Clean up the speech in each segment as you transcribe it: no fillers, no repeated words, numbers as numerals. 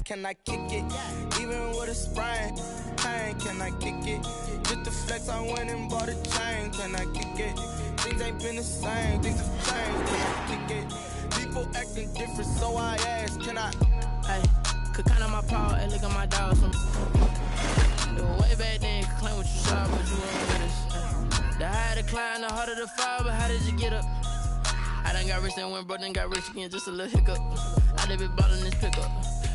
can I kick it? Even with a sprain, pain, can I kick it? Just the flex, I went and bought a chain, can I kick it? Things ain't been the same, things have changed, can I kick it? People acting different, so I ask, can I? Hey, could count on my power and look at my dogs. Way back then, could claim what you saw, but you weren't with us. The higher the climb, the harder the fall, but how did you get up? I done got rich and went broke, then got rich again, just a little hiccup. I done been ballin' this pickup.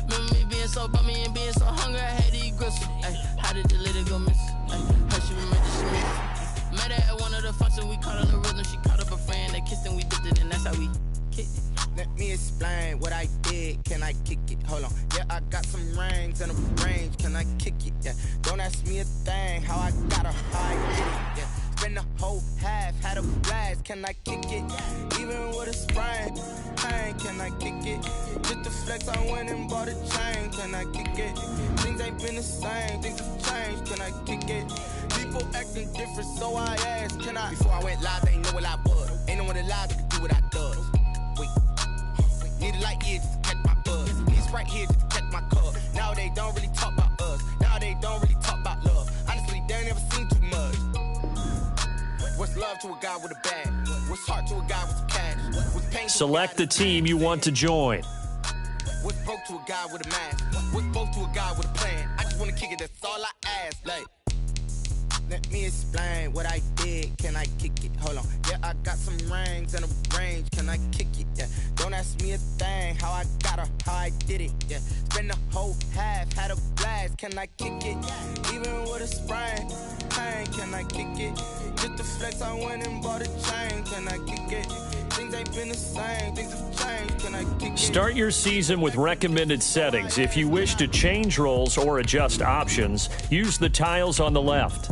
Remember me being so bummy and being so hungry, I had to eat gristle. Ay, how did you let it go miss? Ay, how she remember she missed. Met her at one of the functions, we caught on the rhythm. She caught up a friend, they kissed and we dipped it, and that's how we kicked it. Let me explain what I did, can I kick it? Hold on, yeah, I got some rings and a range, can I kick it? Yeah, don't ask me a thing, how I got her, how I get it, yeah. Spend the whole half, had a blast, can I kick it? Even with a sprain, pain, can I kick it? Just the flex, I went and bought a chain, can I kick it? Things ain't been the same, things have changed, can I kick it? People acting different, so I ask, can I? Before I went live, they ain't know what I was. Ain't no one alive that could do what I does. Wait, need a light year just to catch my buzz. Need a Sprite here just to catch my cup. Now they don't really talk about us. Now they don't really talk about love. Honestly, they ain't never seen too much. What's love to a guy with a bag? What's heart to a guy with some cash? What's pain to Select the team you want to join. What's broke to a guy with a mask? What's both to a guy with a plan? I just wanna kick it, that's all I ask. Like, let me explain what I did, can I kick it? Hold on, yeah, I got some rings and a range, can I kick it? Yeah, don't ask me a thing, how I got her, how I did it. Yeah, spend the whole half, had a blast, can I kick it? Even with a sprain, pain, can I kick it? Just the flex, I went and bought a chain, can I kick it? Things ain't been the same, things have changed, can I kick it? Start your season with recommended settings. If you wish to change roles or adjust options, use the tiles on the left.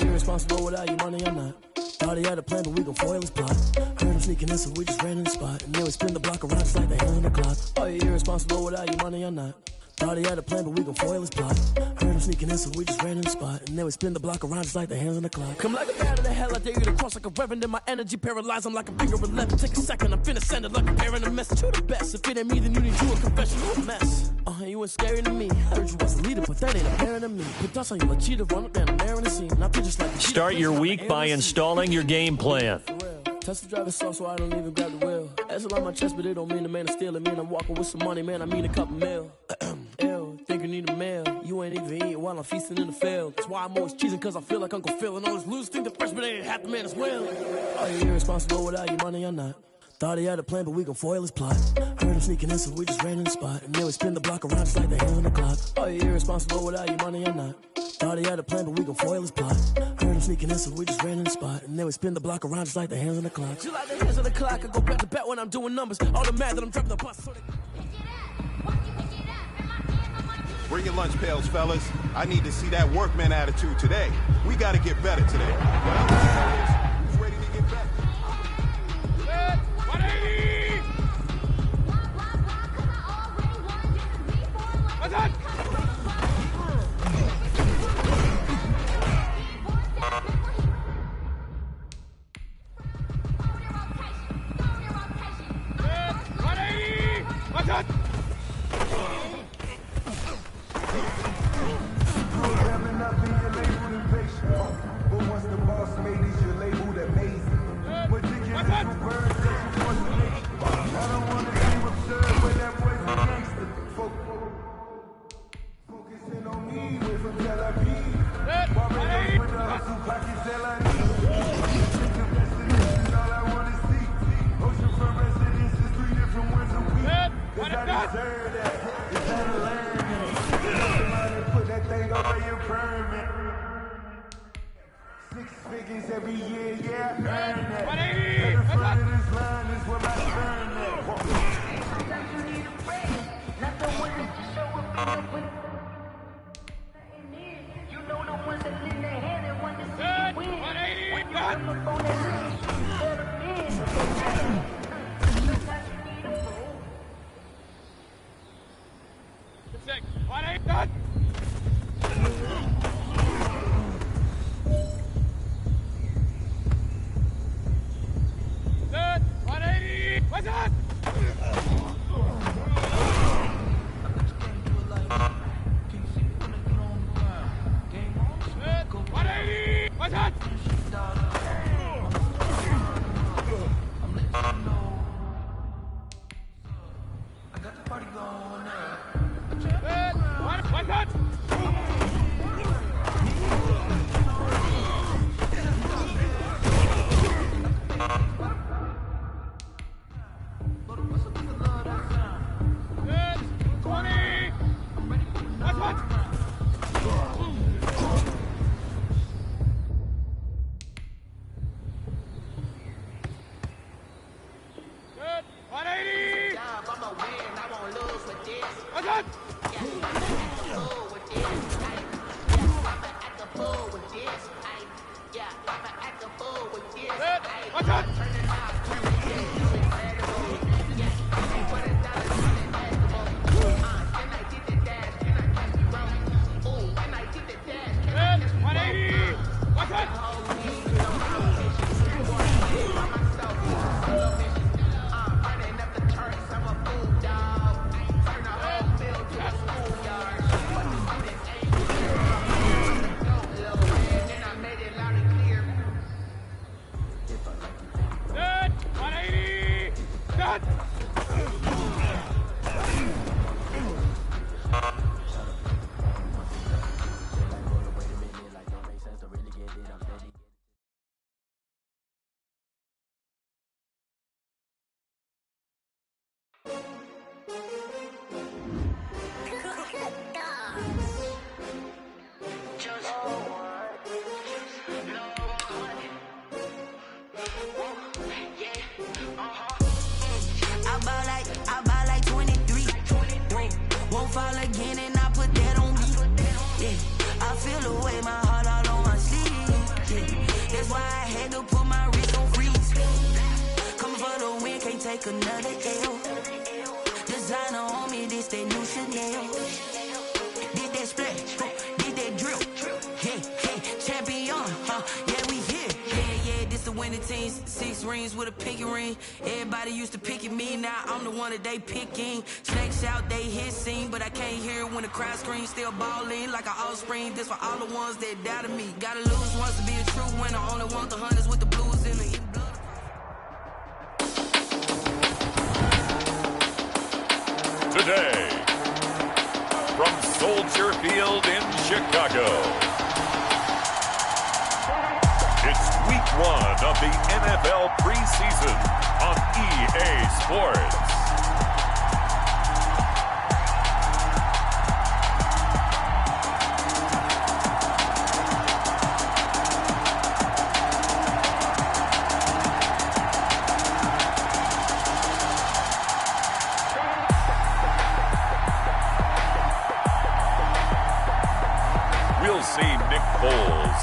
Irresponsible without your money, I'm not. Thought he had a plan, but we gon' foil his plot. Heard him sneaking in, so we just ran in the spot. And then we spin the block around just like the hands on the clock. Are you irresponsible without your money, I'm not. Thought he had a plan, but we gon' foil his plot. Heard him sneaking in, so we just ran in the spot. And then we spin the block around just like the hands on the clock. Come like a bat of the hell, I dare you to cross like a reverend. In my energy paralyzed, I'm like a finger 11. Take a second, I'm finna send it like a parent a message. You the best, if it ain't me, then you need you a confession. You a mess. You ain't scary to me. Heard you was a leader, but that ain't apparent to me. Put dust on you like cheetah, run up down and there in the scene. Not just like Start your week by installing your game plan. Test the driver's soft, so I don't even grab the wheel. That's on my chest, but it don't mean the man is stealing. Man, I'm walking with some money, man, I mean a couple mil. Ew, think you need a meal. You ain't even eating while I'm feasting in the field. That's why I'm always cheesing, cause I feel like Uncle Phil. And all those losers think the freshman ain't half the man as well. Are you irresponsible without your money or not? Thought he had a plan, but we gon' foil his plot. Heard him sneaking in, so we just ran in the spot. And then we spin the block around just like the hands on the clock. Are you irresponsible without your money or not? Thought he had a plan, but we gon' foil his plot. Heard him sneaking in, so we just ran in the spot. And then we spin the block around just like the hands on the clock. Just like the hands on the clock, I go back to back when I'm doing numbers. All the mad that I'm dropping the bus. Bring your lunch pails, fellas. I need to see that workman attitude today. We gotta get better today. Who's ready to get better? 180! What's that? What's that? Programming up in your label invasion. But once the boss made it, your label amazing. Meticulous words that you formulate. I don't want to seem absurd, but that boy's a gangster. Focusing on me, way from Tel Aviv. Barbados with the hustle pockets, all I need. Think of destination, all I want to see. Ocean for residence is 3 different ones a week. Cause I They picking snakes out, they hissing, but I can't hear it when the crowd screams. Still balling like an offspring. This for all the ones that doubted me. Gotta lose once to be a true winner. Only want the hunters with the blues in the blood. Today, from Soldier Field in Chicago, it's week 1 of the NFL preseason on EA Sports.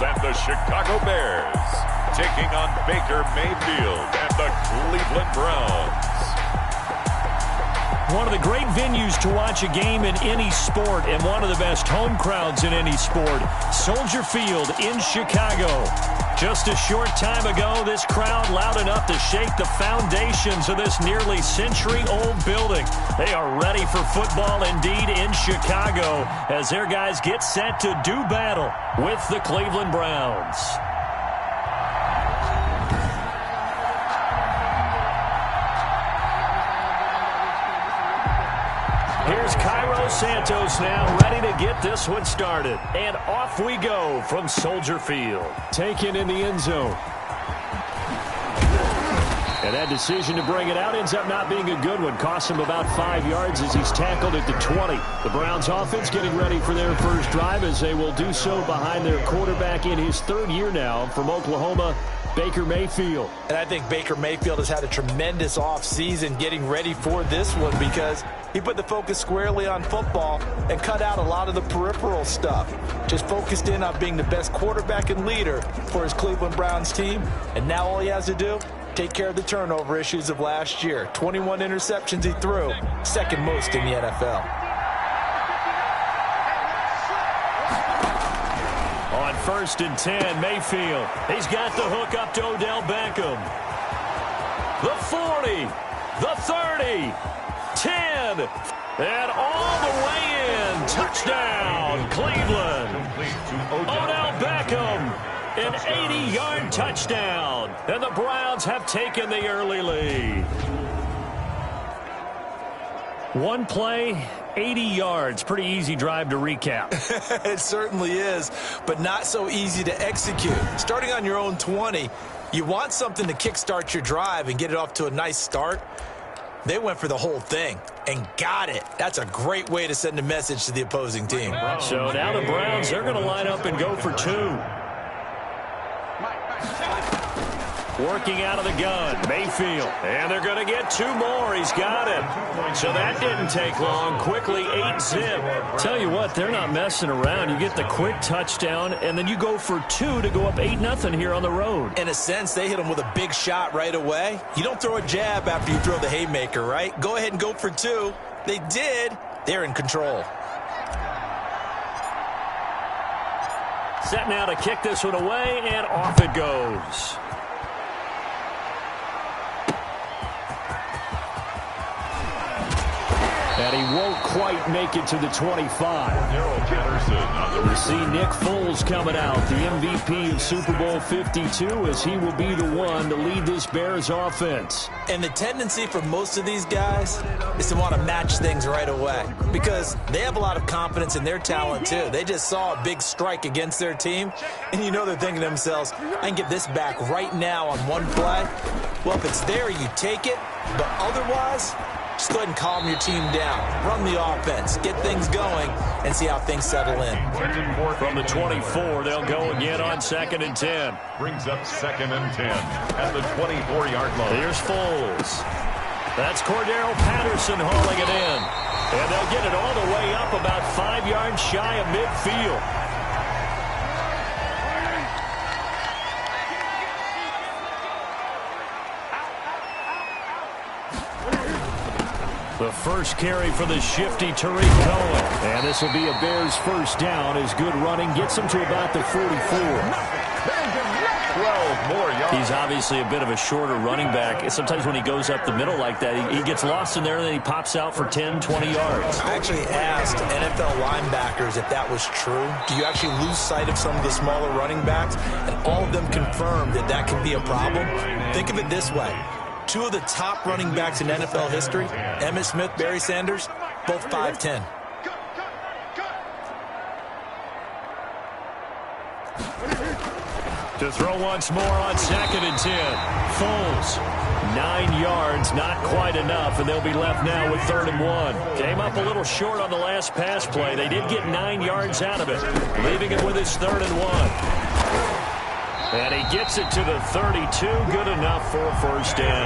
And the Chicago Bears taking on Baker Mayfield and the Cleveland Browns. One of the great venues to watch a game in any sport and one of the best home crowds in any sport, Soldier Field in Chicago. Just a short time ago, this crowd loud enough to shake the foundations of this nearly century-old building. They are ready for football indeed in Chicago as their guys get set to do battle with the Cleveland Browns. Here's Cairo Santos now ready to get this one started. And off we go from Soldier Field. Taken in the end zone. And that decision to bring it out ends up not being a good one. Costs him about 5 yards as he's tackled at the 20. The Browns offense getting ready for their first drive as they will do so behind their quarterback in his 3rd year now from Oklahoma, Baker Mayfield. And I think Baker Mayfield has had a tremendous offseason getting ready for this one because he put the focus squarely on football and cut out a lot of the peripheral stuff. Just focused in on being the best quarterback and leader for his Cleveland Browns team. And now all he has to do, take care of the turnover issues of last year. 21 interceptions he threw, second most in the NFL. On 1st and 10, Mayfield. He's got the hook up to Odell Beckham. The 40, the 30, 10, and all the way in. Touchdown, Cleveland. Odell Beckham, an 80-yard touchdown. And the Browns have taken the early lead. One play, 80 yards. Pretty easy drive to recap. It certainly is, but not so easy to execute. Starting on your own 20, you want something to kickstart your drive and get it off to a nice start. They went for the whole thing and got it. That's a great way to send a message to the opposing team. So now the Browns, they're going to line up and go for 2. Working out of the gun, Mayfield. And they're going to get 2 more. He's got it. So that didn't take long. Quickly 8-zip. Tell you what, they're not messing around. You get the quick touchdown, and then you go for 2 to go up 8-0 here on the road. In a sense, they hit him with a big shot right away. You don't throw a jab after you throw the haymaker, right? Go ahead and go for 2. They did. They're in control. Set now to kick this one away, and off it goes. And he won't quite make it to the 25. You see Nick Foles coming out, the MVP of Super Bowl 52, as he will be the one to lead this Bears offense. And the tendency for most of these guys is to want to match things right away because they have a lot of confidence in their talent, too. They just saw a big strike against their team, and you know they're thinking to themselves, I can get this back right now on one play. Well, if it's there, you take it, but otherwise, just go ahead and calm your team down. Run the offense. Get things going and see how things settle in. From the 24, they'll go again on 2nd and 10. Brings up 2nd and 10 at the 24-yard line. Here's Foles. That's Cordero Patterson hauling it in. And they'll get it all the way up about 5 yards shy of midfield. The first carry for the shifty Tariq Cohen. And this will be a Bears first down as good running gets him to about the 44. 12 more yards. He's obviously a bit of a shorter running back. Sometimes when he goes up the middle like that, he gets lost in there and then he pops out for 10, 20 yards. I actually asked NFL linebackers if that was true. Do you actually lose sight of some of the smaller running backs? And all of them confirmed that that can be a problem. Think of it this way. 2 of the top running backs in NFL history, Emmitt Smith, Barry Sanders, both 5'10". To throw once more on 2nd and 10. Foles, 9 yards, not quite enough, and they'll be left now with 3rd and 1. Came up a little short on the last pass play. They did get 9 yards out of it, leaving it with his 3rd and 1. And he gets it to the 32, good enough for a first down.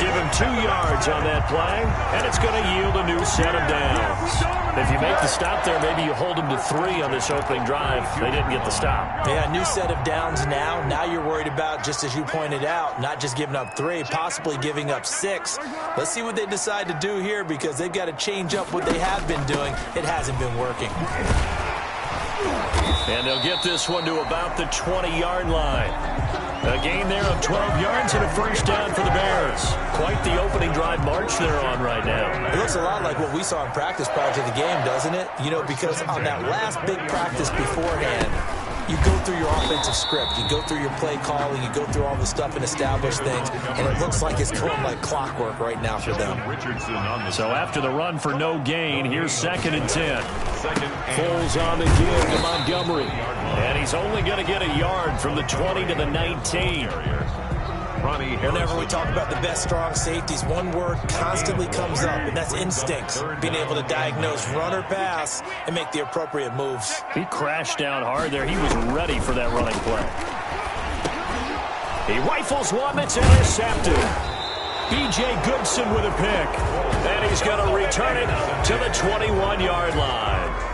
Give him 2 yards on that play, and it's going to yield a new set of downs. If you make the stop there, maybe you hold him to 3 on this opening drive. They didn't get the stop. Yeah, new set of downs now. Now you're worried about, just as you pointed out, not just giving up 3, possibly giving up 6. Let's see what they decide to do here because they've got to change up what they have been doing. It hasn't been working. And they'll get this one to about the 20-yard line. A gain there of 12 yards and a first down for the Bears. Quite the opening drive march they're on right now. It looks a lot like what we saw in practice prior to the game, doesn't it? You know, because on that last big practice beforehand, you go through your offensive script, you go through your play calling, you go through all the stuff and establish things, and it looks like it's going like clockwork right now for them. So after the run for no gain, here's 2nd and 10. Foles on the give to Montgomery, and he's only going to get a yard from the 20 to the 19. Whenever we talk about the best strong safeties, one word constantly comes up, and that's instincts. Being able to diagnose run or pass and make the appropriate moves. He crashed down hard there. He was ready for that running play. He rifles one that's intercepted. B.J. Goodson with a pick. And he's going to return it to the 21-yard line.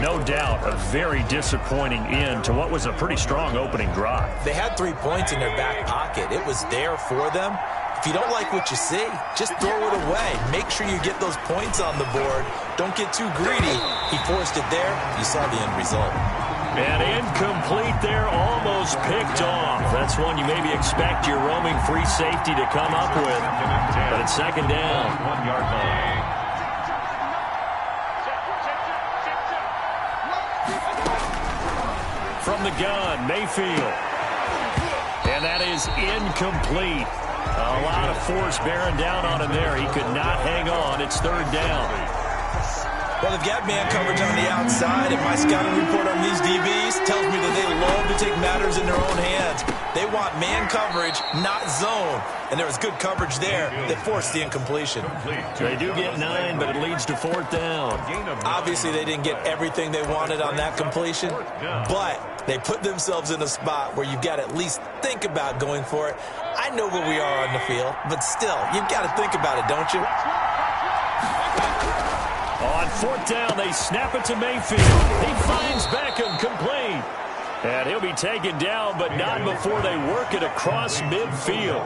No doubt a very disappointing end to what was a pretty strong opening drive. They had 3 points in their back pocket. It was there for them. If you don't like what you see, just throw it away. Make sure you get those points on the board. Don't get too greedy. He forced it there. You saw the end result. And incomplete there, almost picked off. That's one you maybe expect your roaming free safety to come up with. But it's second down. 1 yard line. From the gun, Mayfield. And that is incomplete. A lot of force bearing down on him there. He could not hang on. It's third down. Well, they've got man coverage on the outside, and my scouting report on these DBs tells me that they love to take matters in their own hands. They want man coverage, not zone. And there was good coverage there that forced the incompletion. They do get 9, but it leads to fourth down. Obviously, they didn't get everything they wanted on that completion, but they put themselves in a spot where you've got to at least think about going for it. I know where we are on the field, but still, you've got to think about it, don't you? On fourth down, they snap it to Mayfield. He finds Beckham complete. And he'll be taken down, but not before they work it across midfield.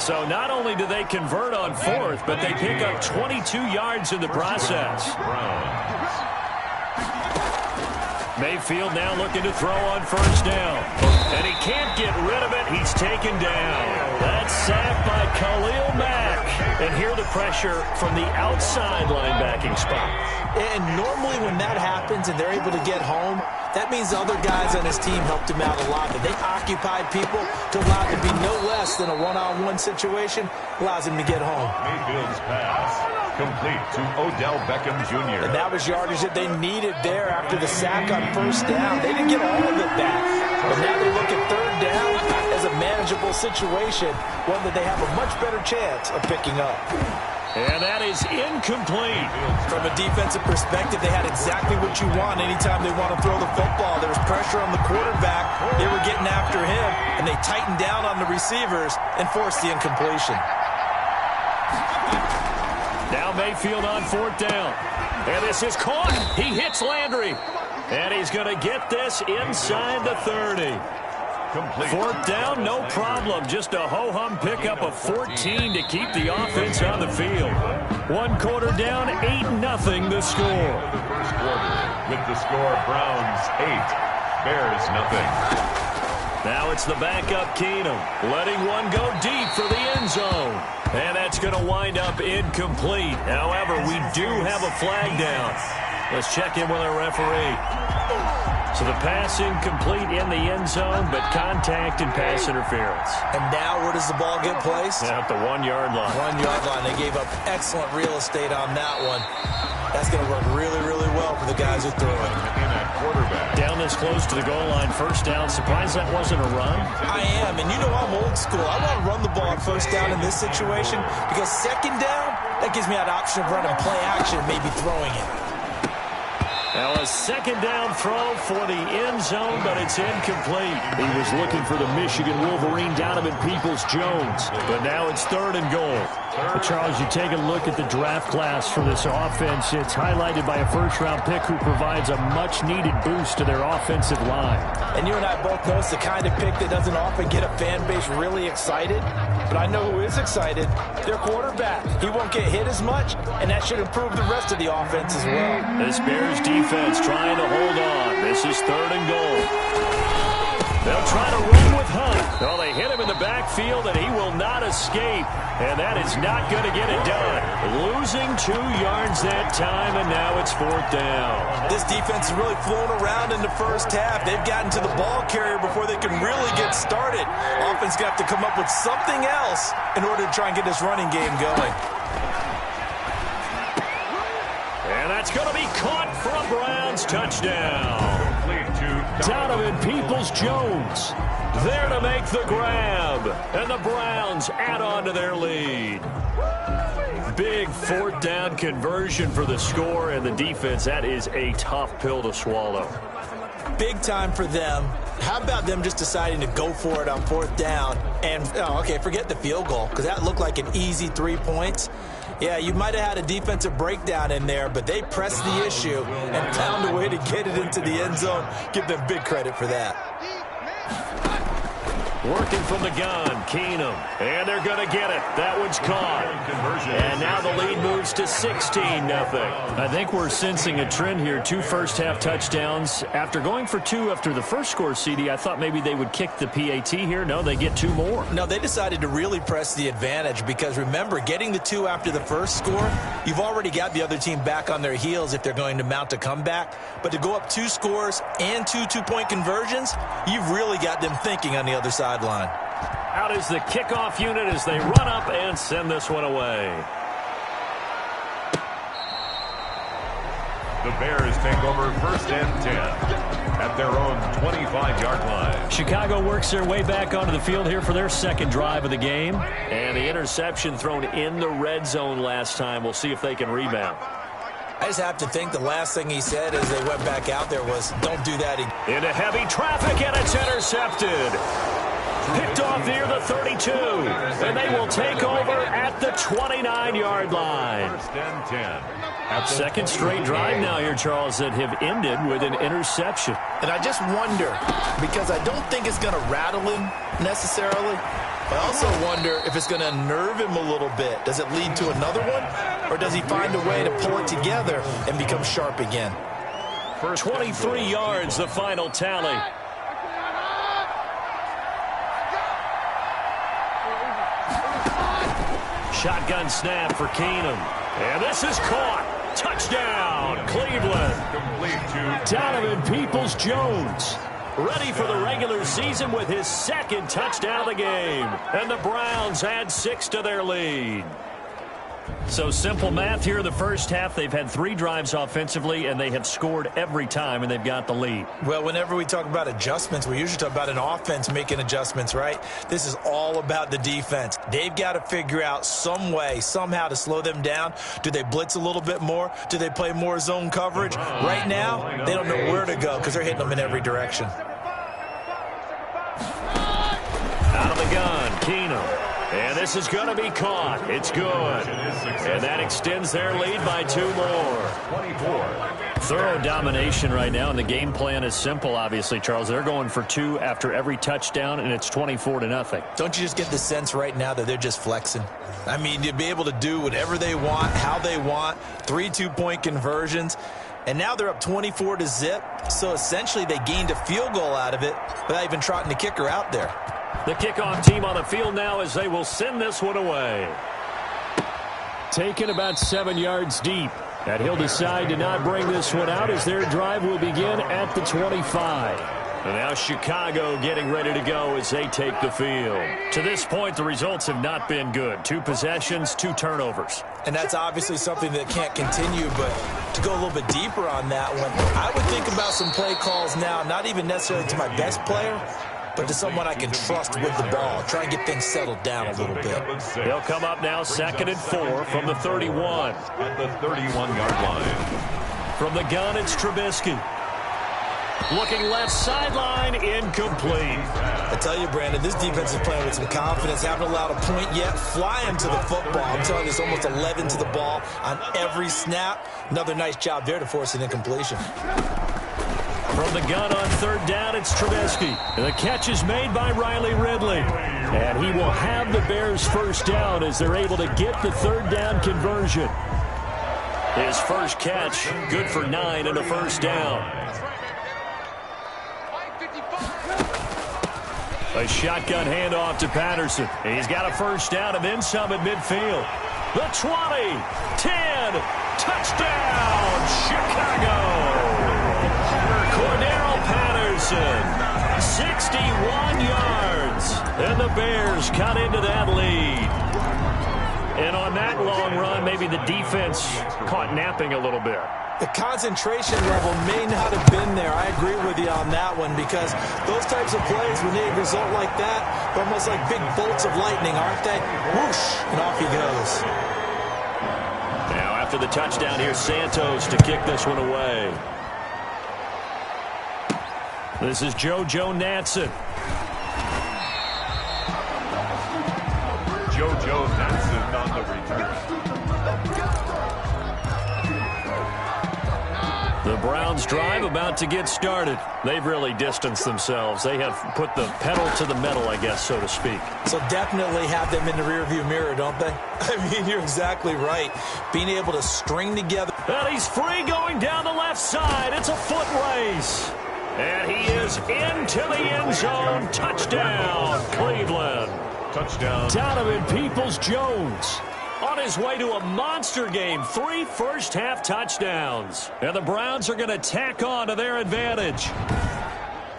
So not only do they convert on fourth, but they pick up 22 yards in the process. Mayfield now looking to throw on first down. And he can't get rid of it. He's taken down. That's sacked by Khalil Mack. And here the pressure from the outside linebacking spot. And normally when that happens and they're able to get home, that means the other guys on his team helped him out a lot. That they occupied people to allow it to be no less than a one-on-one situation, allows him to get home. Mayfield's pass complete to Odell Beckham Jr. And that was yardage that they needed there after the sack on first down. They didn't get all of it back. But now they look at third down as a manageable situation, one that they have a much better chance of picking up. And that is incomplete. From a defensive perspective, they had exactly what you want anytime they want to throw the football. There was pressure on the quarterback. They were getting after him, and they tightened down on the receivers and forced the incompletion. Now Mayfield on fourth down. And this is caught. He hits Landry. And he's going to get this inside the 30. Complete. Fourth down, no problem. Just a ho-hum pickup of 14 to keep the offense on the field. 1 quarter down, 8-0 the score. The first quarter with the score Browns 8, Bears nothing. Now it's the backup Keenum, letting one go deep for the end zone. And that's going to wind up incomplete. However, we do have a flag down. Let's check in with our referee. So the pass incomplete in the end zone, but contact and pass interference. And now where does the ball get placed? At the 1 yard line. 1 yard line. They gave up excellent real estate on that one. That's going to work really, really well for the guys who threw it. In at quarterback. Down this close to the goal line, first down. Surprised that wasn't a run? I am, and you know I'm old school. I want to run the ball at first down in this situation because second down, that gives me that option of running play action, maybe throwing it. Now a second down throw for the end zone, but it's incomplete. He was looking for the Michigan Wolverine, Donovan Peoples-Jones, but now it's third and goal. But Charles, you take a look at the draft class for this offense. It's highlighted by a first-round pick who provides a much-needed boost to their offensive line. And you and I both know it's the kind of pick that doesn't often get a fan base really excited. But I know who is excited. Their quarterback. He won't get hit as much, and that should improve the rest of the offense as well. This Bears defense trying to hold on. This is third and goal. They'll try to run with Hunt. Oh, they hit him in the backfield, and he will not escape. And that is not going to get it done. Losing 2 yards that time, and now it's fourth down. This defense has really flown around in the first half. They've gotten to the ball carrier before they can really get started. Offense got to come up with something else in order to try and get this running game going. And that's going to be caught for a Browns touchdown. Donovan Peoples-Jones there to make the grab. And the Browns add on to their lead. Big fourth down conversion for the score, and the defense, that is a tough pill to swallow. big time for them. How about them just deciding to go for it on 4th down? And, forget the field goal, because that looked like an easy 3 points. Yeah, you might have had a defensive breakdown in there, but they pressed the issue and found a way to get it into the end zone. Give them big credit for that. Working from the gun, Keenum. And they're going to get it. That one's caught. And now the lead moves to 16-0. I think we're sensing a trend here. 2 first-half touchdowns. After going for 2 after the first score, CD, I thought maybe they would kick the PAT here. No, they get 2 more. No, they decided to really press the advantage because, remember, getting the 2 after the first score, you've already got the other team back on their heels if they're going to mount a comeback. But to go up 2 scores and 2 two-point conversions, you've really got them thinking on the other sideline. Out is the kickoff unit as they run up and send this one away. The Bears take over 1st and 10 at their own 25-yard line. Chicago works their way back onto the field here for their second drive of the game. And the interception thrown in the red zone last time. We'll see if they can rebound. I just have to think the last thing he said as they went back out there was, don't do that again. Into heavy traffic, and it's intercepted. Picked off near the 32, and they will take over at the 29-yard line. 1st and 10. Second straight drive now here, Charles, that have ended with an interception. And I just wonder, because I don't think it's going to rattle him necessarily, I also wonder if it's going to unnerve him a little bit. Does it lead to another one, or does he find a way to pull it together and become sharp again? 23 yards, the final tally. Shotgun snap for Keenum. And this is caught. Touchdown, Cleveland. Complete to Donovan Peoples-Jones, ready for the regular season with his second touchdown of the game. And the Browns add 6 to their lead. So simple math here in the first half. They've had 3 drives offensively, and they have scored every time, and they've got the lead. Well, whenever we talk about adjustments, we usually talk about an offense making adjustments, right? This is all about the defense. They've got to figure out some way, somehow to slow them down. Do they blitz a little bit more? Do they play more zone coverage? Right now, they don't know where to go because they're hitting them in every direction. Out of the gun, Keenum. And this is going to be caught. It's good. And that extends their lead by 2 more. 24. Thorough domination right now, and the game plan is simple, obviously, Charles. They're going for 2 after every touchdown, and it's 24-0. Don't you just get the sense right now that they're just flexing? I mean, you'd be able to do whatever they want, how they want, 3 two-point conversions. And now they're up 24-0, so essentially they gained a field goal out of it without even trotting the kicker out there. The kickoff team on the field now as they will send this one away. Taken about 7 yards deep. And he'll decide to not bring this one out as their drive will begin at the 25. And now Chicago getting ready to go as they take the field. To this point, the results have not been good. 2 possessions, 2 turnovers. And that's obviously something that can't continue, but to go a little bit deeper on that one, I would think about some play calls now, not even necessarily to my best player, but to someone I can trust with the ball. Try and get things settled down a little bit. They'll come up now 2nd and 4 from the 31. At the 31-yard line. From the gun, it's Trubisky. Looking left sideline, incomplete. I tell you, Brandon, this defense is playing with some confidence. Haven't allowed a point yet. Flying to the football. I'm telling you, it's almost 11 to the ball on every snap. Another nice job there to force an incompletion. From the gun on 3rd down, it's Trubisky. The catch is made by Riley Ridley. And he will have the Bears first down as they're able to get the 3rd down conversion. His first catch, good for 9 and a first down. A shotgun handoff to Patterson. He's got a first down and then some at midfield. The 20, 10, touchdown, Chicago. Cordero Patterson, 61 yards, and the Bears cut into that lead. And on that long run, maybe the defense caught napping a little bit. The concentration level may not have been there. I agree with you on that one because those types of plays, when they result like that, they're almost like big bolts of lightning, aren't they? Whoosh, and off he goes. Now after the touchdown, here's Santos to kick this one away. This is JoJo Natson. JoJo Natson on the return. The Browns drive about to get started. They've really distanced themselves. They have put the pedal to the metal, I guess, so to speak. So definitely have them in the rearview mirror, don't they? I mean, you're exactly right. Being able to string together. And he's free going down the left side. It's a foot race. And he is into the end zone. Touchdown, Cleveland. Touchdown. Donovan Peoples-Jones on his way to a monster game. 3 first-half touchdowns. And the Browns are going to tack on to their advantage.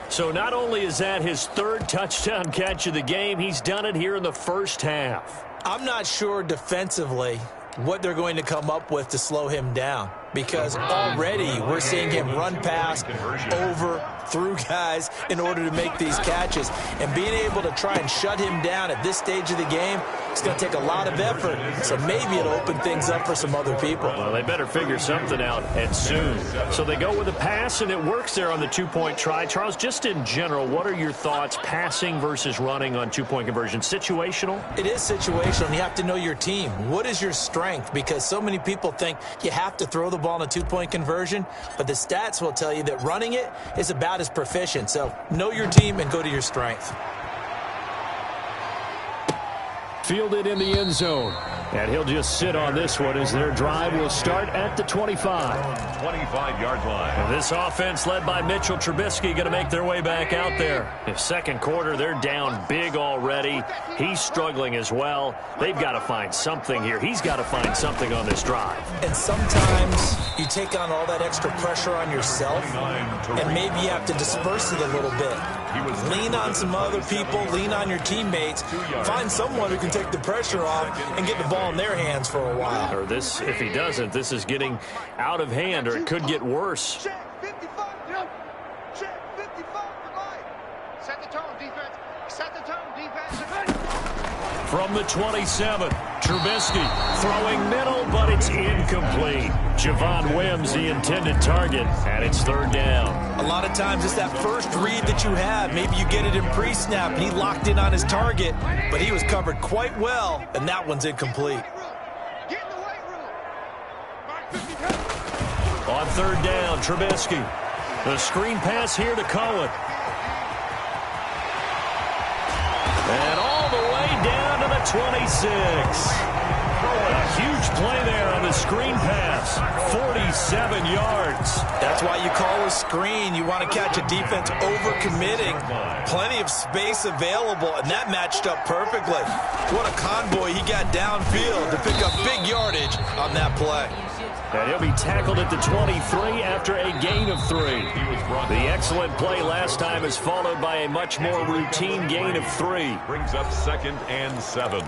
So not only is that his 3rd touchdown catch of the game, he's done it here in the first half. I'm not sure defensively what they're going to come up with to slow him down, because already we're seeing him run past, over, through guys in order to make these catches. And being able to try and shut him down at this stage of the game, it's going to take a lot of effort. So maybe it'll open things up for some other people. Well, they better figure something out, and soon. So they go with a pass, and it works there on the 2-point try. Charles, just in general, what are your thoughts passing versus running on 2-point conversion? Situational? It is situational, and you have to know your team. What is your strength? Because so many people think you have to throw the ball in a 2-point conversion, but the stats will tell you that running it is about as proficient. So know your team and go to your strength. Fielded in the end zone. And he'll just sit on this one as their drive will start at the 25. 25-yard line. And this offense led by Mitchell Trubisky going to make their way back out there. In second quarter, they're down big already. He's struggling as well. They've got to find something here. He's got to find something on this drive. And sometimes you take on all that extra pressure on yourself, and maybe you have to disperse it a little bit. Lean on some other people, lean on your teammates, find someone who can take the pressure off and get the ball in their hands for a while. Or this, if he doesn't, this is getting out of hand, or it could get worse. Check 55, check 55 tonight. Set the tone, defense. Set the tone, defense. From the 27, Trubisky throwing middle, but it's incomplete. Javon Wims, the intended target, and it's 3rd down. A lot of times it's that first read that you have. Maybe you get it in pre-snap, and he locked in on his target, but he was covered quite well, and that one's incomplete. Get in the weight room. On 3rd down, Trubisky. The screen pass here to Cohen. And all the way down to the 26. A huge play there on the screen pass. 47 yards. That's why you call a screen. You want to catch a defense over-committing. Plenty of space available, and that matched up perfectly. What a convoy he got downfield to pick up big yardage on that play. And he'll be tackled at the 23 after a gain of 3. The excellent play last time is followed by a much more routine gain of 3. Brings up 2nd and 7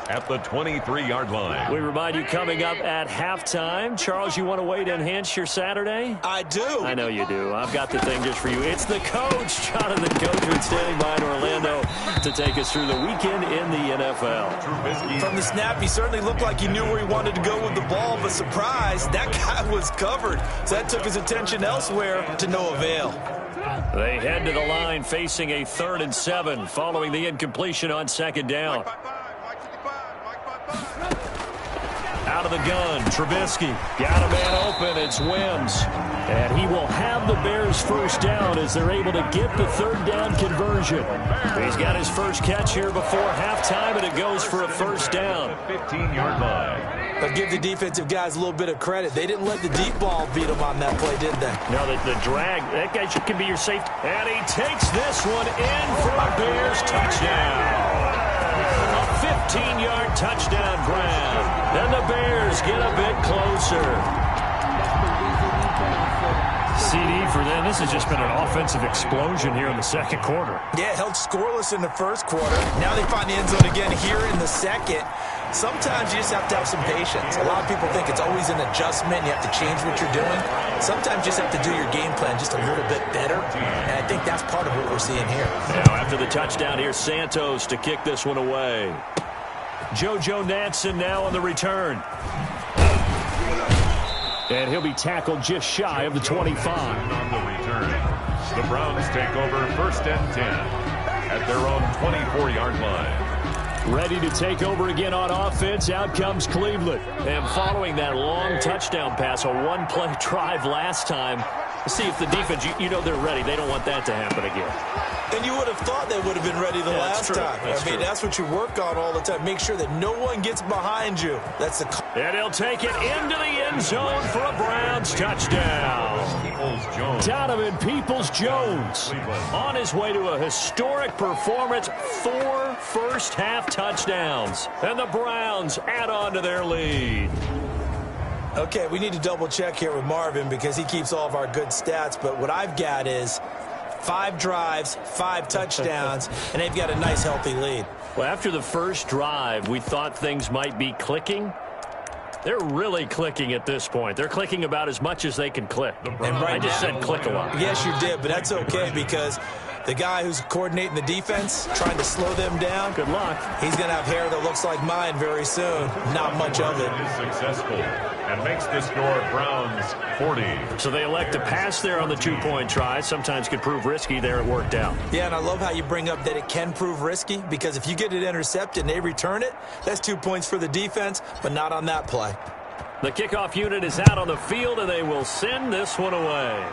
at the 23-yard line. We remind you, coming up at halftime. Charles, you want a way to enhance your Saturday? I do. I know you do. I've got the thing just for you. It's the coach, Jonathan Coachman, standing by in Orlando to take us through the weekend in the NFL. From the snap, he certainly looked like he knew where he wanted to go with the ball, but surprise, that guy was covered. So that took his attention elsewhere to no avail. They head to the line facing a 3rd and 7 following the incompletion on 2nd down. Out of the gun, Trubisky got a man open. It's Wims, and he will have the Bears' 1st down as they're able to get the 3rd down conversion. He's got his first catch here before halftime, and it goes for a 1st down. 15-yard line. But give the defensive guys a little bit of credit. They didn't let the deep ball beat them on that play, did they? No, the drag, that guy can be your safety. And he takes this one in for a Bears touchdown. A 15-yard touchdown grab. And the Bears get a bit closer. CD for them. This has just been an offensive explosion here in the second quarter. Yeah, held scoreless in the first quarter. Now they find the end zone again here in the second. Sometimes you just have to have some patience. A lot of people think it's always an adjustment. You have to change what you're doing. Sometimes you just have to do your game plan just a little bit better. And I think that's part of what we're seeing here. Now after the touchdown, here's Santos to kick this one away. JoJo Natson now on the return. And he'll be tackled just shy of the 25. On the return. The Browns take over 1st and 10 at their own 24-yard line. Ready to take over again on offense. Out comes Cleveland. And following that long touchdown pass, a one-play drive last time, let's see if the defense, you know they're ready. They don't want that to happen again. And you would have thought they would have been ready the last time. That's what you work on all the time. Make sure that no one gets behind you. That's the. And he'll take it into the end zone for a Browns touchdown. Donovan Peoples-Jones on his way to a historic performance. 4 first-half touchdowns. And the Browns add on to their lead. Okay, we need to double-check here with Marvin because he keeps all of our good stats. But what I've got is 5 drives, 5 touchdowns, and they've got a nice, healthy lead. Well, after the first drive, we thought things might be clicking. They're really clicking at this point. They're clicking about as much as they can click. And right I just said click a lot. Yes, you did, but that's okay because the guy who's coordinating the defense, trying to slow them down, good luck. He's going to have hair that looks like mine very soon. Not much of it. Is successful and makes the score Browns 40. So they elect to pass there on the 2-point try. Sometimes could prove risky. There it worked out. Yeah, and I love how you bring up that it can prove risky because if you get it intercepted and they return it, that's 2 points for the defense, but not on that play. The kickoff unit is out on the field, and they will send this one away.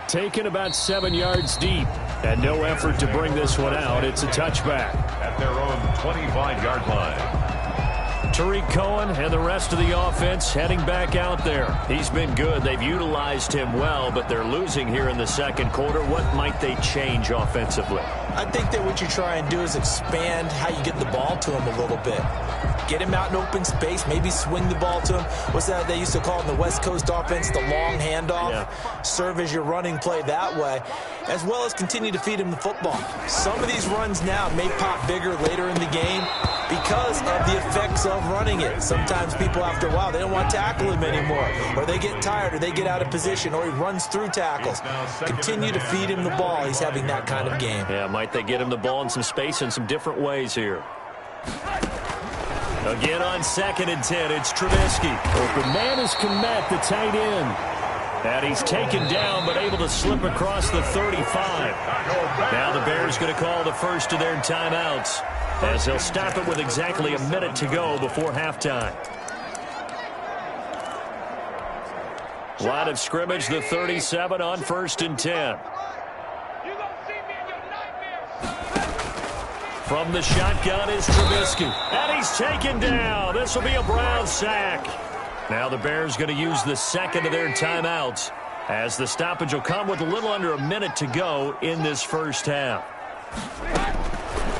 Taken about 7 yards deep, and no effort to bring this one out. It's a touchback. At their own 25-yard line. Tariq Cohen and the rest of the offense heading back out there. He's been good. They've utilized him well, but they're losing here in the second quarter. What might they change offensively? I think that what you try and do is expand how you get the ball to him a little bit. Get him out in open space, maybe swing the ball to him. What's that they used to call in the West Coast offense, the long handoff? Yeah. Serve as your running play that way, as well as continue to feed him the football. Some of these runs now may pop bigger later in the game because of the effects of running it. Sometimes people, after a while, they don't want to tackle him anymore, or they get tired, or they get out of position, or he runs through tackles. Continue to feed him the ball. He's having that kind of game. Yeah, might they get him the ball in some space in some different ways here. Again on 2nd and 10, it's Trubisky. Open man is Kmet, the tight end. And he's taken down, but able to slip across the 35. Now the Bears going to call the first of their timeouts, as they'll stop it with exactly a minute to go before halftime. Line of scrimmage, the 37 on 1st and 10. From the shotgun is Trubisky. And he's taken down. This will be a Browns sack. Now the Bears going to use the second of their timeouts, as the stoppage will come with a little under a minute to go in this first half.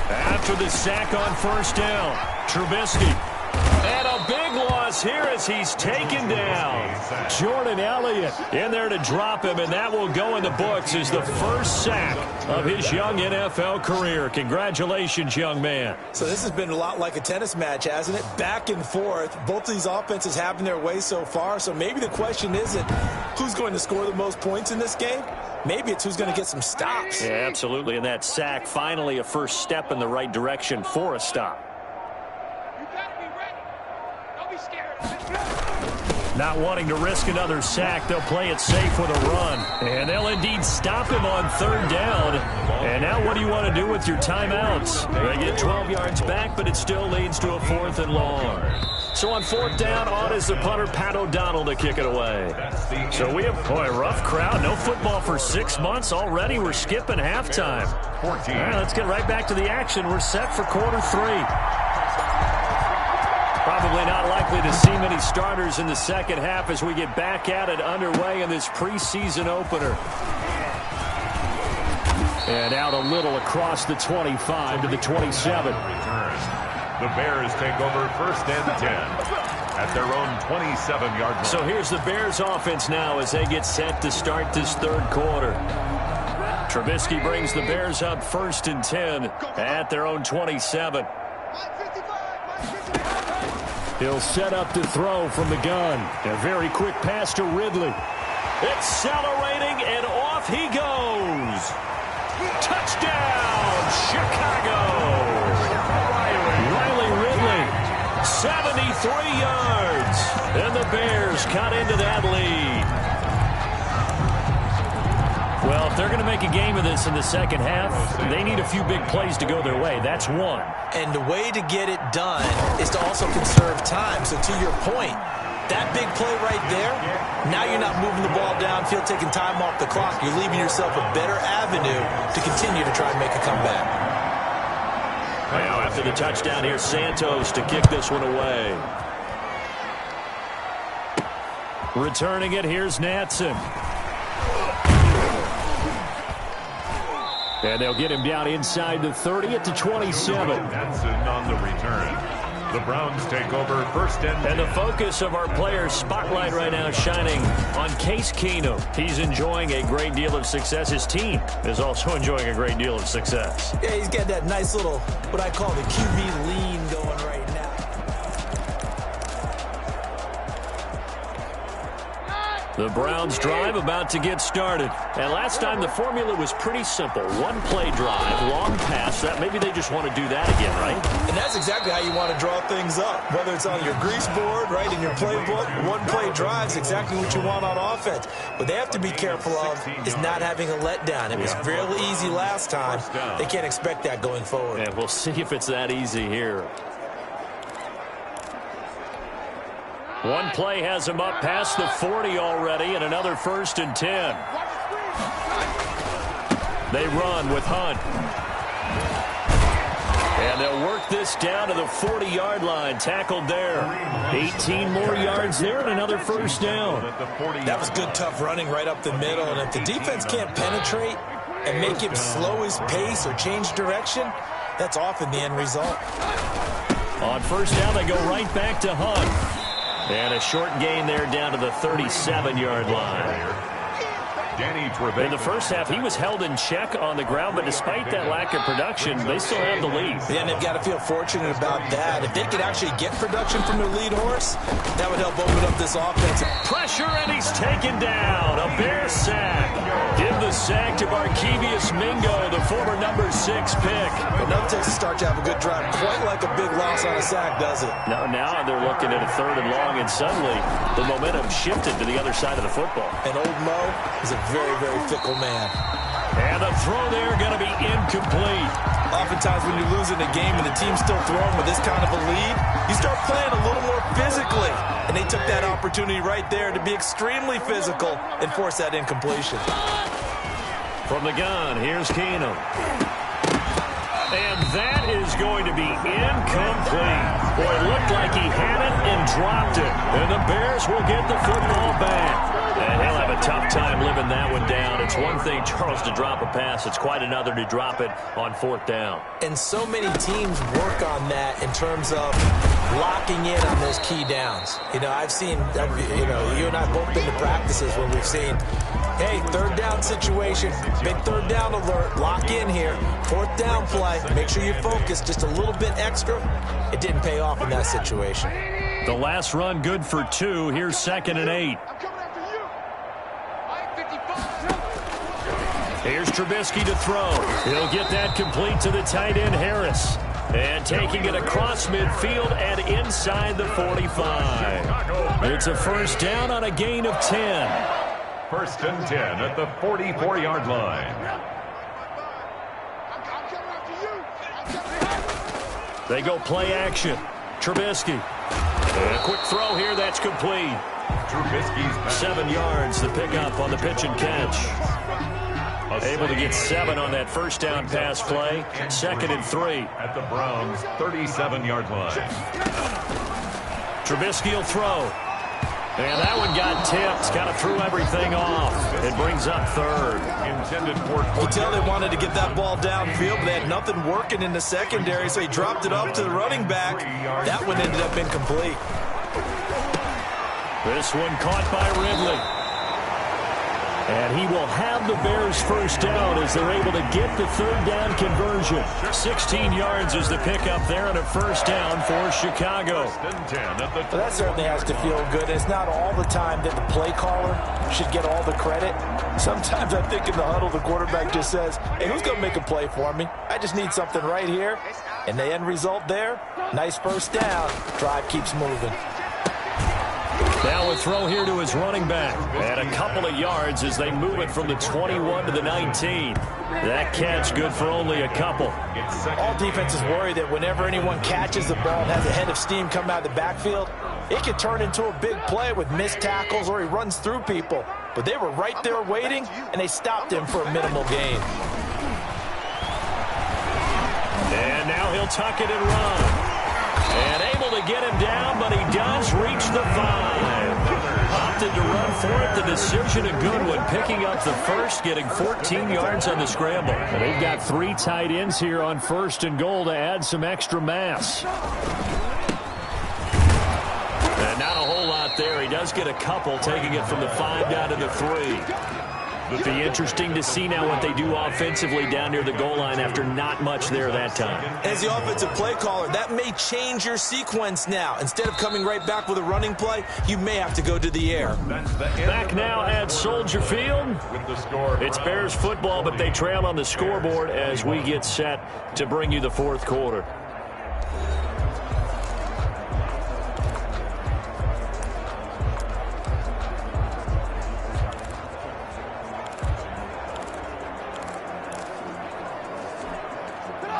After the sack on 1st down, Trubisky. And a big loss here as he's taken down. Jordan Elliott in there to drop him, and that will go in the books as the first sack of his young NFL career. Congratulations, young man. So this has been a lot like a tennis match, hasn't it? Back and forth. Both of these offenses having their way so far, so maybe the question isn't who's going to score the most points in this game. Maybe it's who's going to get some stops. Yeah, absolutely, and that sack finally a first step in the right direction for a stop. Not wanting to risk another sack, they'll play it safe with a run. And they'll indeed stop him on 3rd down. And now what do you want to do with your timeouts? They get 12 yards back, but it still leads to a 4th and long. So on 4th down, on is the punter, Pat O'Donnell, to kick it away. So we have, boy, rough crowd. No football for 6 months. Already we're skipping halftime. All right, let's get right back to the action. We're set for quarter 3. Probably not likely to see many starters in the second half as we get back at it underway in this preseason opener. And out a little across the 25 to the 27. The Bears take over 1st and 10 at their own 27-yard line. So here's the Bears offense now as they get set to start this 3rd quarter. Trubisky brings the Bears up 1st and 10 at their own 27. He'll set up to throw from the gun. A very quick pass to Ridley. Accelerating, and off he goes. Touchdown, Chicago. Riley Ridley, 73 yards. And the Bears cut into that lead. Well, if they're going to make a game of this in the second half, they need a few big plays to go their way. That's one. And the way to get it done is to also conserve time. So to your point, that big play right there, now you're not moving the ball downfield, taking time off the clock. You're leaving yourself a better avenue to continue to try and make a comeback. Now after the touchdown, here's Santos to kick this one away. Returning it, here's Natson. And they'll get him down inside the 30 at the 27. Natson on the return. The Browns take over first and 10. And the focus of our players' spotlight right now is shining on Case Keenum. He's enjoying a great deal of success. His team is also enjoying a great deal of success. Yeah, he's got that nice little, what I call the QB lean going right now. The Browns drive about to get started. And last time the formula was pretty simple. One play drive, long pass. That maybe they just want to do that again, right? And that's exactly how you want to draw things up. Whether it's on your grease board, right, in your playbook, one play drive is exactly what you want on offense. What they have to be careful of is not having a letdown. It was fairly easy last time. They can't expect that going forward. And we'll see if it's that easy here. One play has him up past the 40 already, and another 1st and 10. They run with Hunt. And they'll work this down to the 40-yard line. Tackled there. 18 more yards there and another 1st down. That was good, tough running right up the middle. And if the defense can't penetrate and make him slow his pace or change direction, that's often the end result. On 1st down, they go right back to Hunt. And a short gain there down to the 37-yard line. In the first half, he was held in check on the ground, but despite that lack of production, they still have the lead. Yeah, and they've got to feel fortunate about that. If they could actually get production from their lead horse, that would help open up this offense. Pressure, and he's taken down. A Bear sack. Give the sack to Barkevius Mingo, the former number 6 pick. But nothing takes a start to have a good drive. Quite like a big loss on a sack, does it? Now they're looking at a 3rd and long, and suddenly the momentum shifted to the other side of the football. And old Mo is a very, very fickle man. And the throw there going to be incomplete. Oftentimes when you're losing a game and the team's still throwing with this kind of a lead, you start playing a little more physically. And they took that opportunity right there to be extremely physical and force that incompletion. From the gun, here's Keenum. And that is going to be incomplete. Boy, it looked like he had it and dropped it. And the Bears will get the football back. And he'll have a tough time living that one down. It's one thing, Charles, to drop a pass. It's quite another to drop it on 4th down. And so many teams work on that in terms of locking in on those key downs. You know, I've seen, you and I have both been to practices where we've seen, hey, 3rd down situation, big 3rd down alert, lock in here, 4th down play, make sure you focus just a little bit extra. It didn't pay off in that situation. The last run good for 2. Here's 2nd and 8. Here's Trubisky to throw. He'll get that complete to the tight end, Harris. And taking it across midfield and inside the 45. It's a 1st down on a gain of 10. 1st and 10 at the 44-yard line. They go play action. Trubisky. And a quick throw here, that's complete. Trubisky's 7 yards, the pickup on the pitch and catch. Able to get 7 on that 1st down pass play. 2nd and 3. At the Browns' 37-yard line. Trubisky will throw. And that one got tipped. Kind of threw everything off. It brings up 3rd. Intended for. You could tell they wanted to get that ball downfield, but they had nothing working in the secondary, so he dropped it off to the running back. That one ended up incomplete. This one caught by Ridley. And he will have the Bears' 1st down as they're able to get the 3rd down conversion. 16 yards is the pickup there and a 1st down for Chicago. Well, that certainly has to feel good. It's not all the time that the play caller should get all the credit. Sometimes I think in the huddle the quarterback just says, hey, who's going to make a play for me? I just need something right here. And the end result there, nice 1st down. Drive keeps moving. Now a throw here to his running back. And a couple of yards as they move it from the 21 to the 19. That catch good for only a couple. All defenses worry that whenever anyone catches the ball and has a head of steam come out of the backfield, it can turn into a big play with missed tackles or he runs through people. But they were right there waiting, and they stopped him for a minimal gain. And now he'll tuck it and run. And able to get him down, but he does reach the 5. Opted to run for it. The decision a good one, picking up the first, getting 14 yards on the scramble. And they've got 3 tight ends here on 1st and goal to add some extra mass. And not a whole lot there. He does get a couple, taking it from the 5 down to the 3. It'll be interesting to see now what they do offensively down near the goal line after not much there that time. As the offensive play caller, that may change your sequence now. Instead of coming right back with a running play, you may have to go to the air. Back now at Soldier Field. It's Bears football, but they trail on the scoreboard as we get set to bring you the 4th quarter.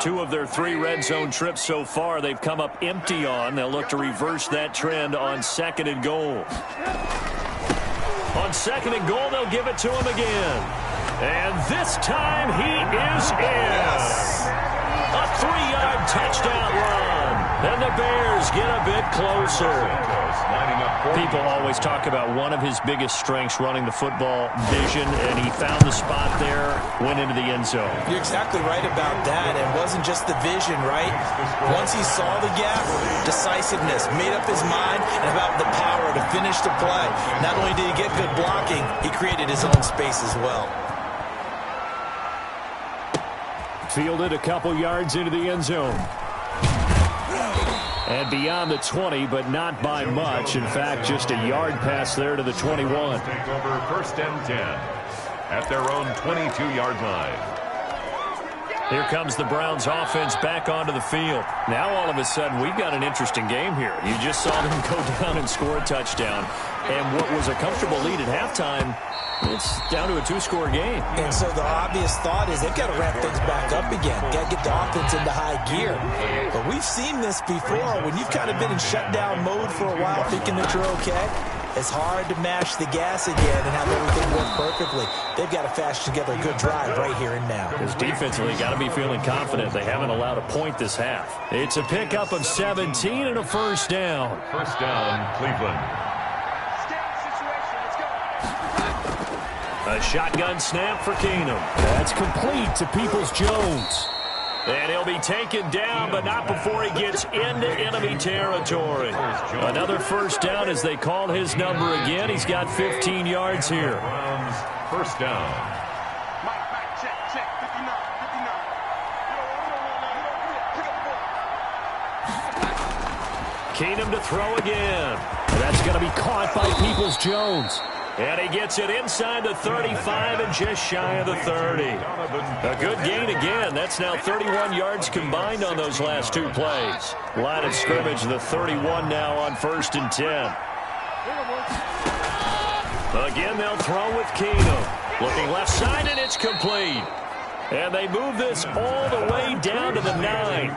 Two of their 3 red zone trips so far, they've come up empty on. They'll look to reverse that trend on 2nd and goal. On 2nd and goal, they'll give it to him again. And this time he is in. A 3-yard touchdown run. And the Bears get a bit closer. People always talk about one of his biggest strengths, running the football, vision, and he found the spot there, went into the end zone. You're exactly right about that. It wasn't just the vision, right? Once he saw the gap, decisiveness, made up his mind, and about the power to finish the play. Not only did he get good blocking, he created his own space as well. Fielded a couple yards into the end zone. And beyond the 20, but not by much. In fact, just a yard pass there to the 21. Take over 1st and 10 at their own 22-yard line. Here comes the Browns offense back onto the field. Now all of a sudden we've got an interesting game here. You just saw them go down and score a touchdown. And what was a comfortable lead at halftime, it's down to a 2-score game. And so the obvious thought is they've got to ramp things back up again. Got to get the offense into high gear. But we've seen this before. When you've kind of been in shutdown mode for a while thinking that you're okay, it's hard to mash the gas again and have everything work perfectly. They've got to fashion together a good drive right here and now. Because defensively, got to be feeling confident. They haven't allowed a point this half. It's a pickup of 17 and a 1st down. 1st down, Cleveland. A shotgun snap for Keenum. That's complete to Peoples-Jones. And he'll be taken down, but not before he gets into enemy territory. Another 1st down as they call his number again. He's got 15 yards here. 1st down. Keenum to throw again. That's going to be caught by Peoples-Jones. And he gets it inside the 35 and just shy of the 30. A good gain again. That's now 31 yards combined on those last 2 plays. Line of scrimmage, the 31 now on 1st and 10. Again, they'll throw with Keenum. Looking left side, and it's complete. And they move this all the way down to the 9.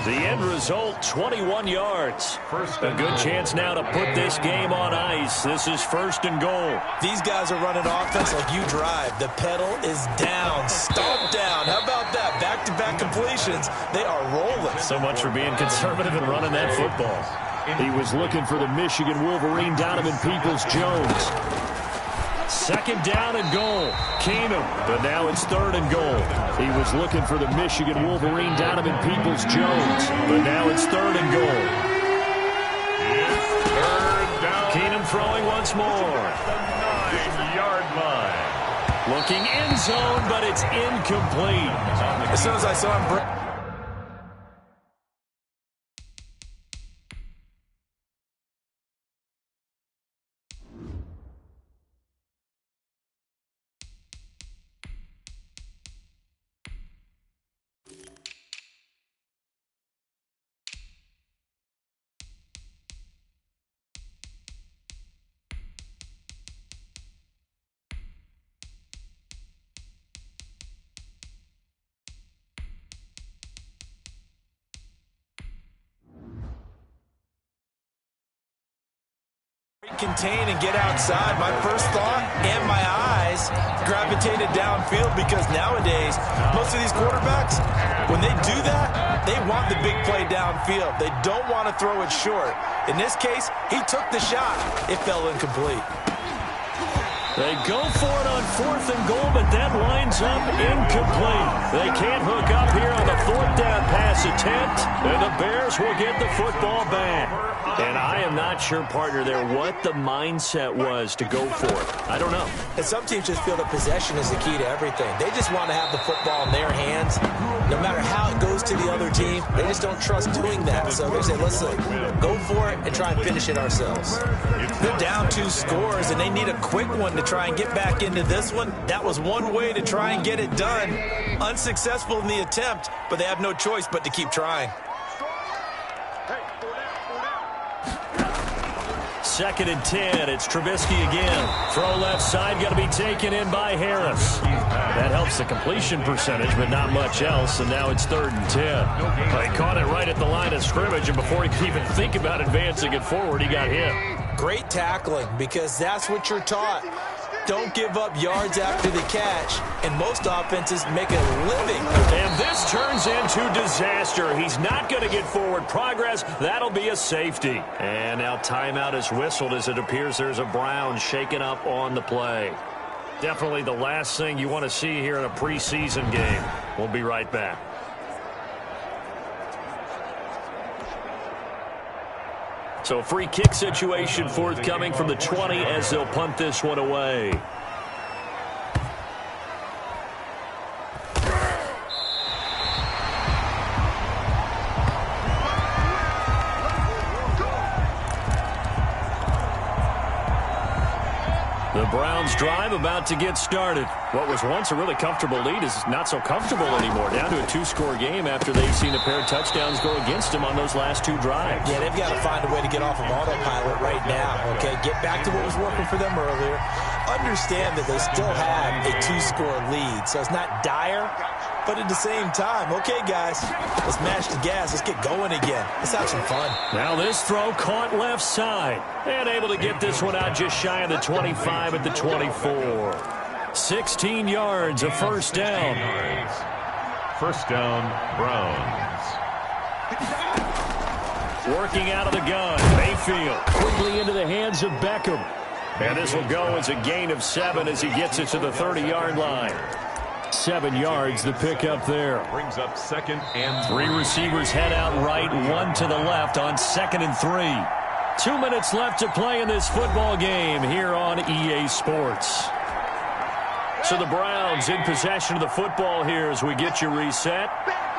The end result, 21 yards. A good chance now to put this game on ice. This is 1st and goal. These guys are running offense like you drive. The pedal is down, stomp down. How about that? Back-to-back completions. They are rolling. So much for being conservative and running that football. He was looking for the Michigan Wolverine, Donovan Peoples-Jones. 2nd down and goal. Keenum, but now it's 3rd and goal. He was looking for the Michigan Wolverine, Donovan Peoples-Jones, but now it's 3rd and goal. It's 3rd down. Keenum throwing once more. 9-yard line. Looking end zone, but it's incomplete. As soon as I saw him contain and get outside, my first thought and my eyes gravitated downfield, because nowadays, most of these quarterbacks, when they do that, they want the big play downfield. They don't want to throw it short. In this case, he took the shot. It fell incomplete. They go for it on 4th and goal, but that winds up incomplete. They can't hook up here on the 4th down pass attempt, and the Bears will get the football back. And I am not sure, partner, there what the mindset was to go for it. I don't know. And some teams just feel that possession is the key to everything. They just want to have the football in their hands. No matter how it goes to the other team, they just don't trust doing that. So they say, listen, go for it and try and finish it ourselves. They're down 2 scores, and they need a quick one to try and get back into this one. That was one way to try and get it done. Unsuccessful in the attempt, but they have no choice but to keep trying. 2nd and 10. It's Trubisky again. Throw left side, got to be taken in by Harris. That helps the completion percentage, but not much else, and now it's 3rd and 10. They caught it right at the line of scrimmage, and before he could even think about advancing it forward, he got hit. Great tackling, because that's what you're taught. Don't give up yards after the catch, and most offenses make a living. And this turns into disaster. He's not going to get forward progress. That'll be a safety. And now timeout is whistled as it appears there's a Brown shaken up on the play. Definitely the last thing you want to see here in a preseason game. We'll be right back. So free kick situation forthcoming from the 20 as they'll punt this one away. The Browns drive about to get started. What was once a really comfortable lead is not so comfortable anymore. Down to a 2-score game after they've seen a pair of touchdowns go against them on those last 2 drives. Yeah, they've got to find a way to get off of autopilot right now, okay? Get back to what was working for them earlier. Understand that they still have a 2-score lead, so it's not dire, but at the same time, okay, guys, let's mash the gas. Let's get going again. Let's have some fun. Now this throw caught left side. And able to get this one out just shy of the 25 at the 24. 16 yards, a first down. First down, Browns. Working out of the gun, Mayfield quickly into the hands of Beckham. And this will go as a gain of 7 as he gets it to the 30-yard line. 7 yards, the pickup there. Brings up 2nd and 3 receivers head out right, 1 to the left on 2nd and 3. 2 minutes left to play in this football game here on EA Sports. So the Browns in possession of the football here as we get you reset.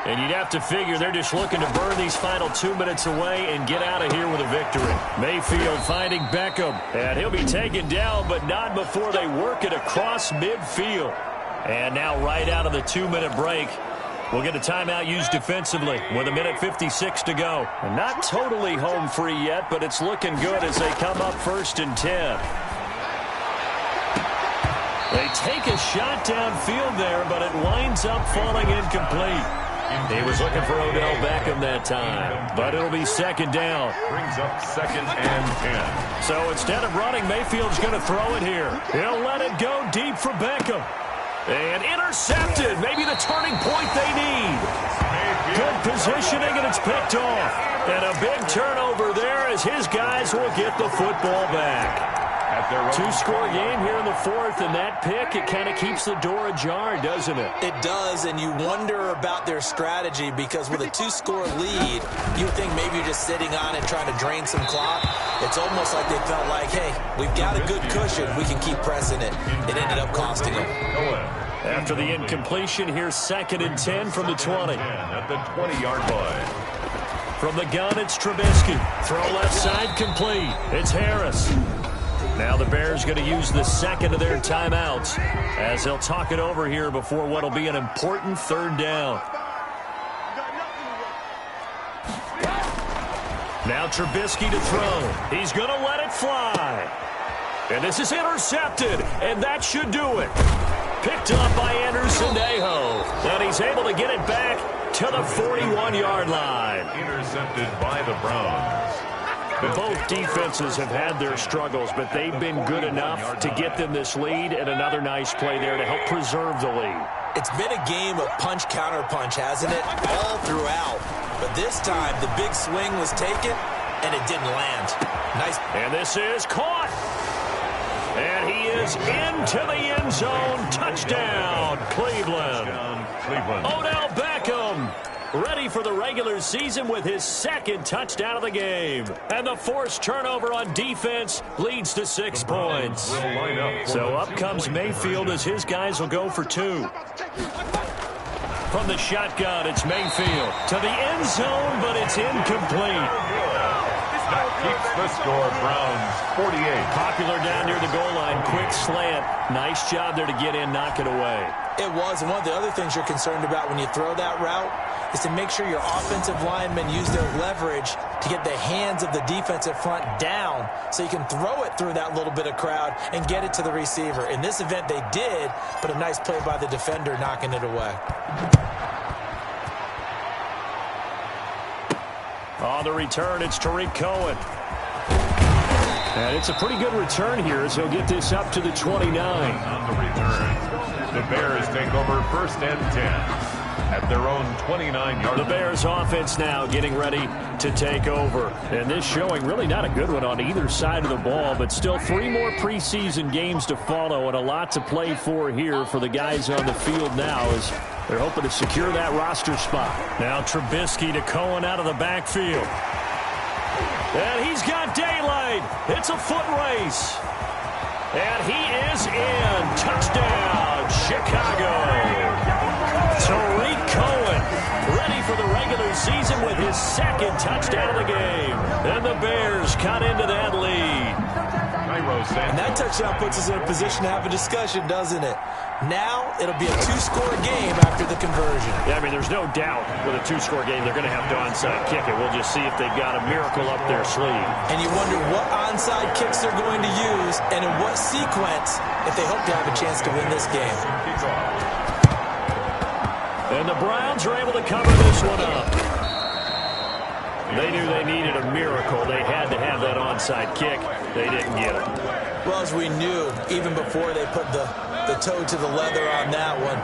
And you'd have to figure they're just looking to burn these final 2 minutes away and get out of here with a victory. Mayfield finding Beckham. And he'll be taken down, but not before they work it across midfield. And now right out of the 2-minute break, we'll get a timeout used defensively with 1:56 to go. And not totally home free yet, but it's looking good as they come up 1st and 10. They take a shot downfield there, but it winds up falling incomplete. He was looking for Odell Beckham that time, but it'll be 2nd down. brings up 2nd and 10. So instead of running, Mayfield's going to throw it here. He'll let it go deep for Beckham. And intercepted. Maybe the turning point they need. Good positioning, and it's picked off. And a big turnover there as his guys will get the football back. 2-score game here in the 4th, and that pick, it kind of keeps the door ajar, doesn't it? It does, and you wonder about their strategy because with a 2-score lead, you think maybe you're just sitting on it trying to drain some clock. It's almost like they felt like, hey, we've got a good cushion. We can keep pressing it. It ended up costing them. After the incompletion, here's 2nd and 10 from the 20. At the 20-yard line. From the gun, it's Trubisky. Throw left side complete. It's Harris. Now the Bears going to use the 2nd of their timeouts as they'll talk it over here before what will be an important 3rd down. Now Trubisky to throw. He's going to let it fly. And this is intercepted, and that should do it. Picked up by Anderson-Aho. And he's able to get it back to the 41-yard line. Intercepted by the Browns. Both defenses have had their struggles, but they've been good enough to get them this lead, and another nice play there to help preserve the lead. It's been a game of punch-counter-punch, hasn't it? All throughout. But this time, the big swing was taken, and it didn't land. Nice. And this is caught. And he is into the end zone. Touchdown, Cleveland. Odell Beckham, ready for the regular season with his second touchdown of the game. And the forced turnover on defense leads to 6 points. So up comes Mayfield as his guys will go for 2. From the shotgun, it's Mayfield to the end zone, but it's incomplete. That keeps the score. Browns 48. Popular down near the goal line. Quick slant. Nice job there to get in, knock it away. It was, and one of the other things you're concerned about when you throw that route is to make sure your offensive linemen use their leverage to get the hands of the defensive front down so you can throw it through that little bit of crowd and get it to the receiver. In this event, they did, but a nice play by the defender knocking it away. On the return, it's Tariq Cohen. And it's a pretty good return here as he'll get this up to the 29. On the return, the Bears take over 1st and 10 at their own 29-yard line. The Bears offense now getting ready to take over. And this showing really not a good one on either side of the ball, but still 3 more preseason games to follow and a lot to play for here for the guys on the field now as they're hoping to secure that roster spot. Now Trubisky to Cohen out of the backfield. And he's got daylight. It's a foot race. And he is in. Touchdown, Chicago. Tariq Cohen ready for the regular season with his second touchdown of the game. And the Bears cut into that lead. And that touchdown puts us in a position to have a discussion, doesn't it? Now it'll be a 2-score game after the conversion. Yeah, I mean, there's no doubt with a 2-score game they're going to have to onside kick it. We'll just see if they've got a miracle up their sleeve. And you wonder what onside kicks they're going to use and in what sequence if they hope to have a chance to win this game. And the Browns are able to cover this one up. They knew they needed a miracle. They had to have that onside kick. They didn't get it. Well, as we knew, even before they put the toe to the leather on that one,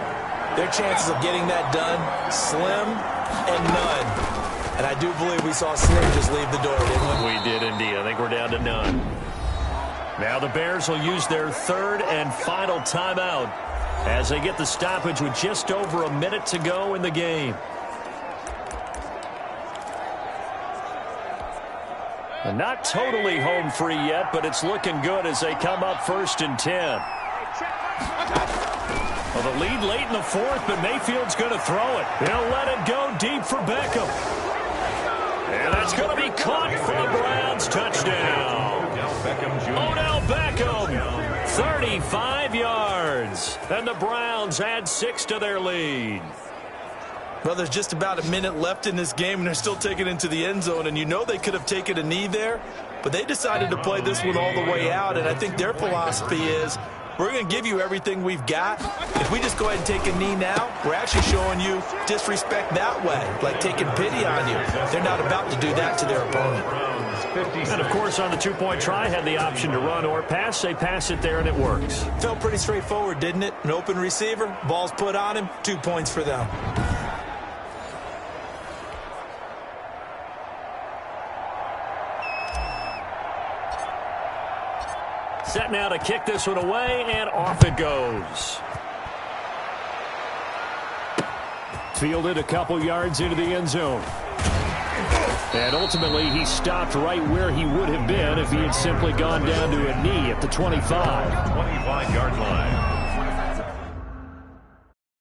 their chances of getting that done, slim and none. And I do believe we saw Slim just leave the door, didn't we? We did indeed. I think we're down to none. Now the Bears will use their 3rd and final timeout as they get the stoppage with just over a minute to go in the game. And not totally home free yet, but it's looking good as they come up 1st and 10. Well, the lead late in the 4th, but Mayfield's going to throw it. He'll let it go deep for Beckham. And that's going to be caught for the Browns. Touchdown. Odell Beckham, 35 yards. And the Browns add 6 to their lead. Well, there's just about a minute left in this game, and they're still taking it into the end zone. And you know they could have taken a knee there, but they decided to play this one all the way out. And I think their philosophy is, we're going to give you everything we've got. If we just go ahead and take a knee now, we're actually showing you disrespect that way, like taking pity on you. They're not about to do that to their opponent. And, of course, on the 2-point try, had the option to run or pass. They pass it there, and it works. Felt pretty straightforward, didn't it? An open receiver, ball's put on him, 2 points for them. Set now to kick this one away, and off it goes. Fielded a couple yards into the end zone. And ultimately, he stopped right where he would have been if he had simply gone down to a knee at the 25. 25-yard line.